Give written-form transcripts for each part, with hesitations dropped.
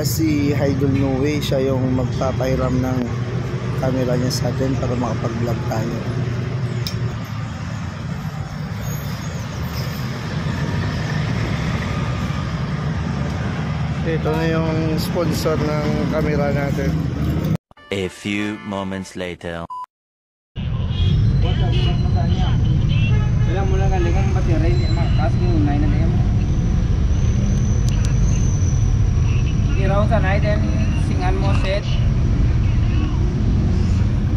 si Idol Noe, siya yung magpapahiram ng camera niya sa atin para makapag-vlog tayo. Ito na yung sponsor ng camera natin. A few moments later. Alam mo lang galingan battery ni makas ng unay na niya. Iraw sa night and singan mo set.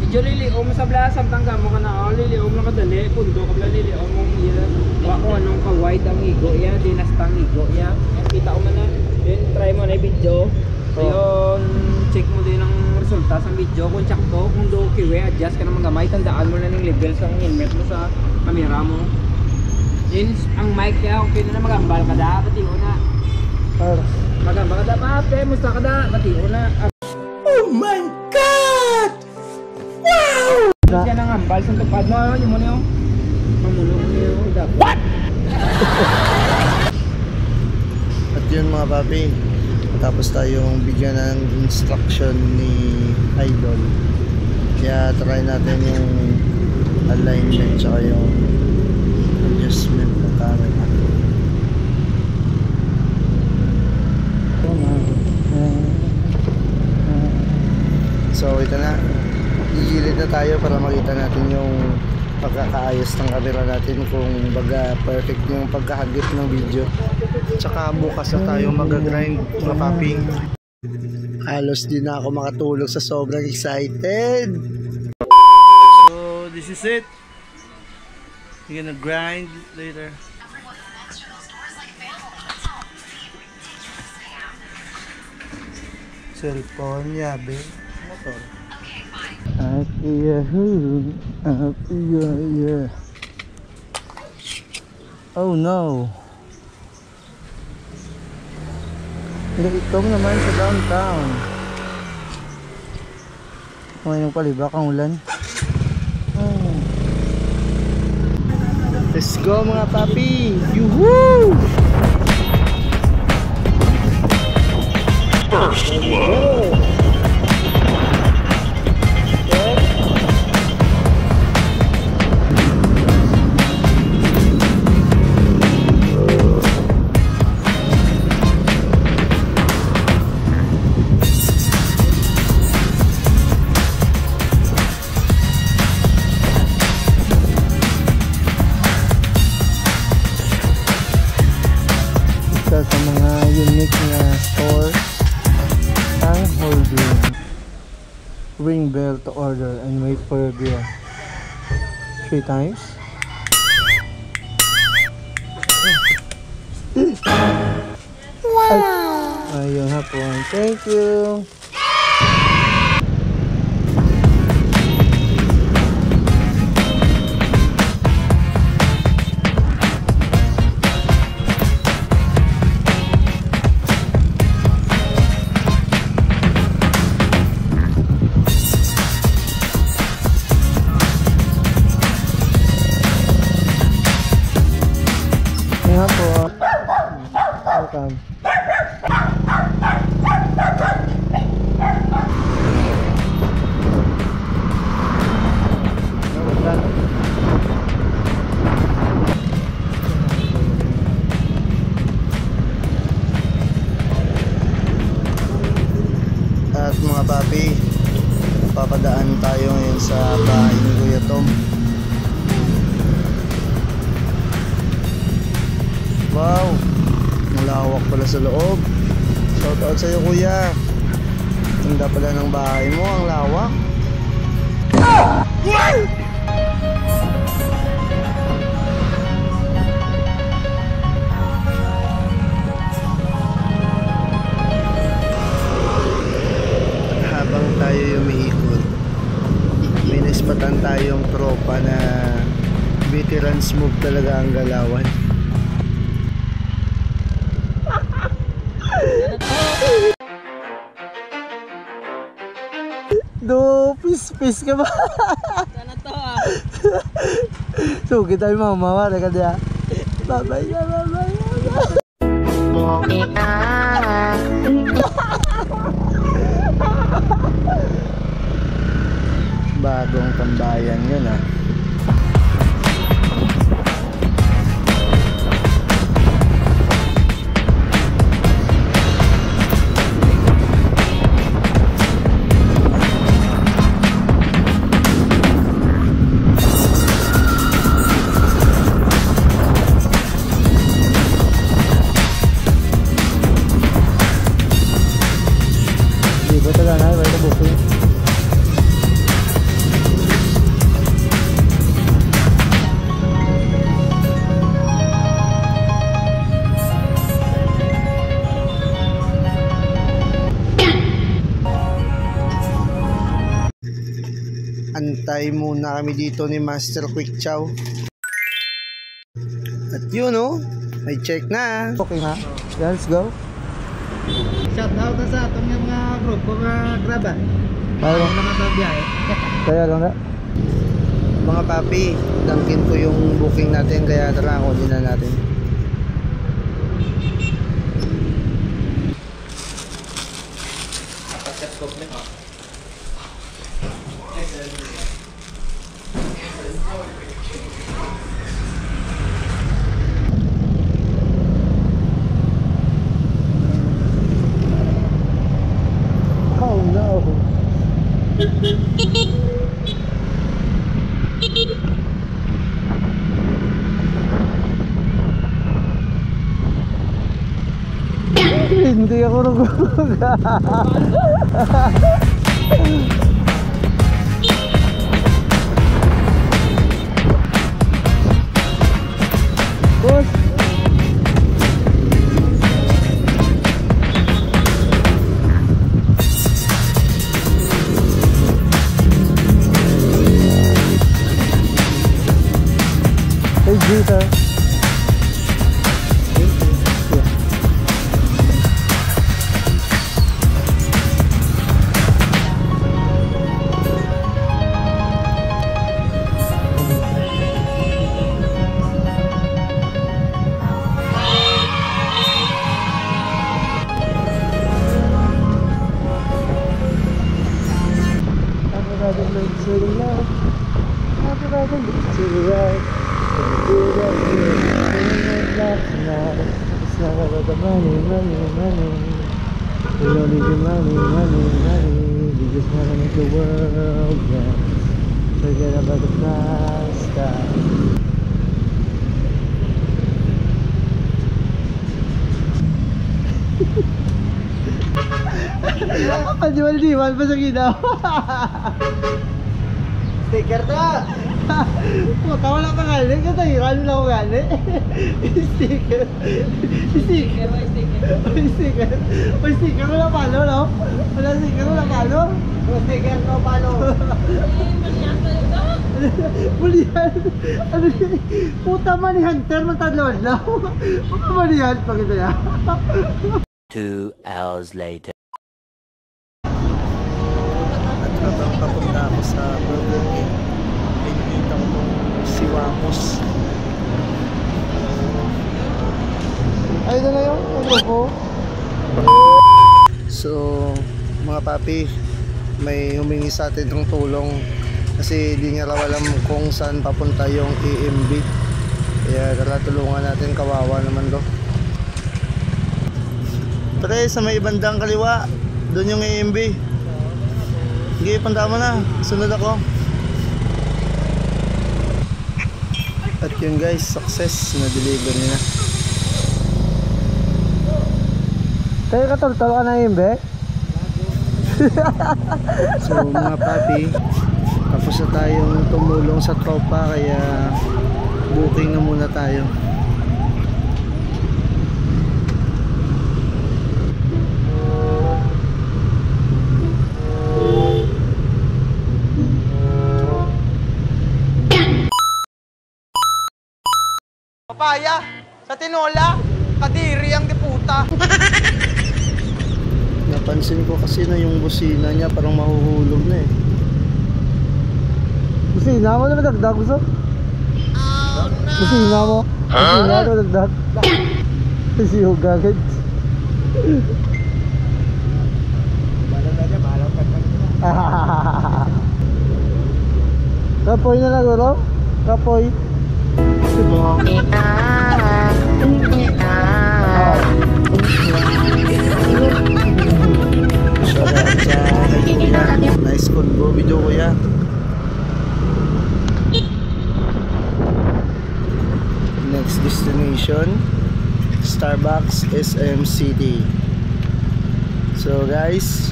Medyo liliom sa blasam tangga mo ka na liliom na kadali pundo ka pala liliom mong iya. Wa ko anong ka-wide ang igo ya, dinastang igo ya. Kita ko man na. Then try mo na video. Ayun, check mo din ang resulta sa video kung sakto, kung do kiwe adjust ka na magamay, tandaan mo na ng level sa helmet mo sa camera mo. Then ang mic niya, okay na magambal ka da, pati una. Magambal ka da, pape, musta ka da, pati una. Oh my God! Wow! Siya nang ambal sa tupad mo, yun mo niyo. Pamulong niyo. What? At yun mga papi, tapos tayong bigyan ng instruction ni Idol. Kaya try natin yung alignment tsaka yung adjustment ng camera. So ito na, gigilid na tayo para makita natin yung pagkakaayos ng camera natin, kung baga perfect yung pagkahagip ng video. Tsaka bukas na tayo mag-grind mga papi. Halos di na ako makatulog sa sobrang excited. So this is it. We're gonna grind later. Cellphone, yabe, motor. Oh no. Itong naman sa downtown. Ngayon palibak ang ulan. Let's go mga papi. Yuhuu! First blood. Sa mga unique na store ang holding ring bell to order and wait for your bill 3 times. Wow! Ayun hapon, thank you. Welcome. At mga papi, papadaan tayo ngayon sa bahay ni Kuya Tom. Wow, malawak pala sa loob. Shout out sa'yo kuya. Ganda pala ng bahay mo, ang lawak. Habang tayo umiikot, may naispatan tayong tropa na veterans move talaga ang galawan. Do, pis ka ba? Sana to ah. So, kita yung mamawa na ka diya. Bye-bye. Tambayan yun ah. Antay muna kami dito ni Master Quick Chow. At yun oh, may check na. Okay ha? Let's go. Shout out na sa atong yung mga group ko nga graba. Ayaw na matabiyahe. Kaya lang na. Mga papi, dangkin ko yung booking natin kaya tara kunin na natin. Oh no. Hindi ako nagugugga. Boss. Hey, Gita. To the left, I'd rather look to the right. Do that tonight. It's not about the money, money, money. We don't need your money, money, money. We just wanna make the world dance. Forget about the past time. Diwan-diwan pa sa ginaw. Sticker na! Puta, wala pa gali. Katahiran lang ko gali. Sticker. Sticker. Sticker. May sticker wala palo, no? Wala sticker wala palo. Wala sticker no palo. Manihan. Ano yun? Puta, manihunter matadlon lang. Puta, manihan. Pagkita niya. 2 hours later. Habang papunta ako sa Burger King, pinakita ko itong si Wamos. Ay, na na yung grupo. So, mga papi, may humingi sa atin ng tulong kasi di niya raw alam kung saan papunta yung EMB. Kaya tara, tulungan natin, kawawa naman do. Pre, sa may bandang kaliwa, doon yung EMB. Sige, pandama na. Sunod ako. At yun guys, success. Na-deliver niya na. Kaya katultol ka na yung be? So mga papi, tapos na tayong tumulong sa tropa, kaya booking na muna tayo. Papaya, sa tinola, kadiri ang diputa. Napansin ko kasi na yung busina niya parang mahuhulog na eh. Busina mo na madagdag gusto? Busina mo? Busina mo madagdag? Kasi yung gagad. Balang na niya, balang ka. Kapoy na lang ulo. Kapoy. Shoutout sa kuya. Nice convo video kuya. Next destination, Starbucks SM City. So guys,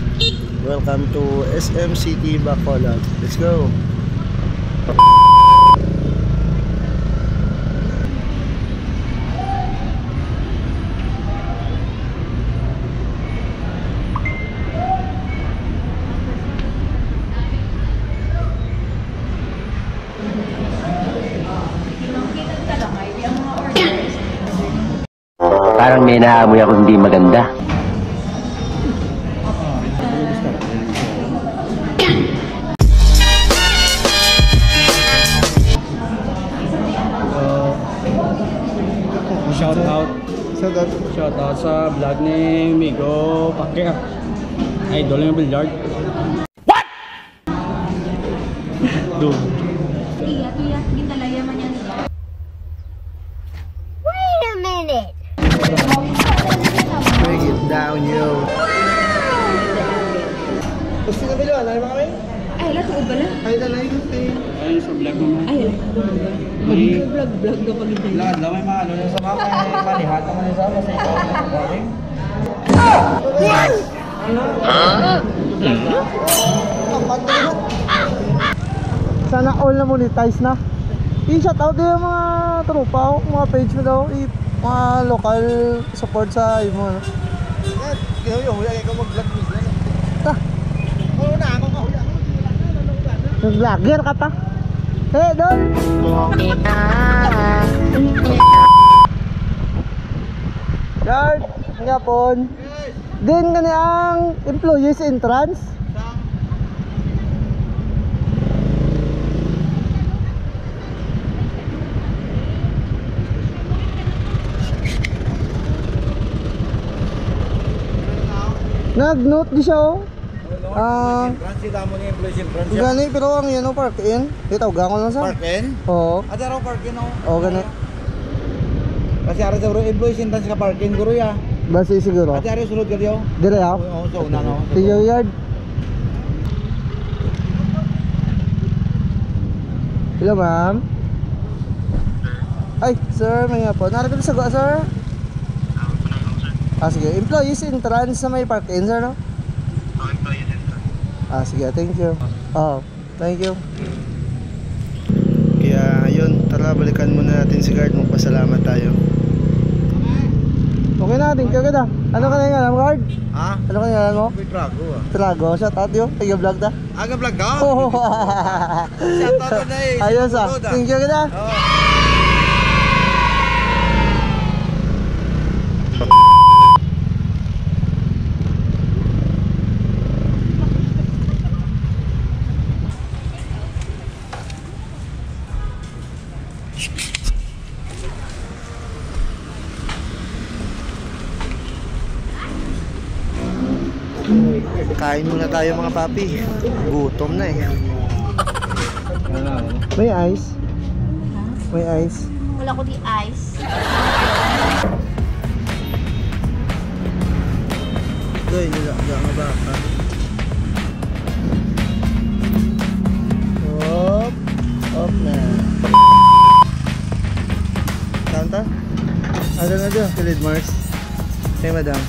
welcome to SM City Bacolod. Let's go. Parang may naamoy ako hindi maganda. Shout out sa vlog ni Migo Pake. Idol yung billiard. What? Dude. Iya, gintalaya man yan. Wait a minute. Break it down, yo. Gusto na bilo, ano ba kami? Ay, lahat ko bala. Ay, dalay kasi. Ayun sa vlog mo. Ay, vlog ka pag ito. Lahat daw may maano yung sa mga manihat naman yung sa kasi ikaw ang nagpapaling. Sana all na monetize na. I-shout out din yung mga tropa ko, mga page mo daw, mga local support sa imo. Ano? Kaya yung huli ka mag-vlog mo sila. Ta. Oo na, ako ka huli. Nag-vlogger ka pa. Hey, Don! Guard, ngapon. Din ka ang employees entrance. Nag-note di siya oh. Gani pero ang yan oh, park in. Ito gang ko lang sa. Park in? Oo. Ada raw park in oh. Oo gani. Kasi ara sa employees in ka park in guru ya. Basi siguro. Ate ari sulod ka diyo. Dire ah. Oo, so una no. Tiyo yard. Hello ma'am. Ay, sir, may nga po. Narito sa go, sir? Ah, sige. Employees entrance sa may park in, sir, no? Employees entrance. Ah, sige. Thank you. Oh, thank you. Kaya, yun. Tara, balikan muna natin si guard. Magpasalamat tayo. Okay na, thank you kita. Ano ka na yung alam, guard? Ha? Ano ka na yung alam mo? May trago ah. Trago. Shout out yun. Tiga-vlog ta. Aga vlog ka? Oh. Shout out na eh. Ayos ah. Thank you kita. Oh. Kain muna tayo mga papi. Gutom na eh. May ice? May ice? Wala ko di ice. Doy, nila nga ba? Hop. Hop na. Kanta? Ada na dyan, Philid Mars. Hey madam.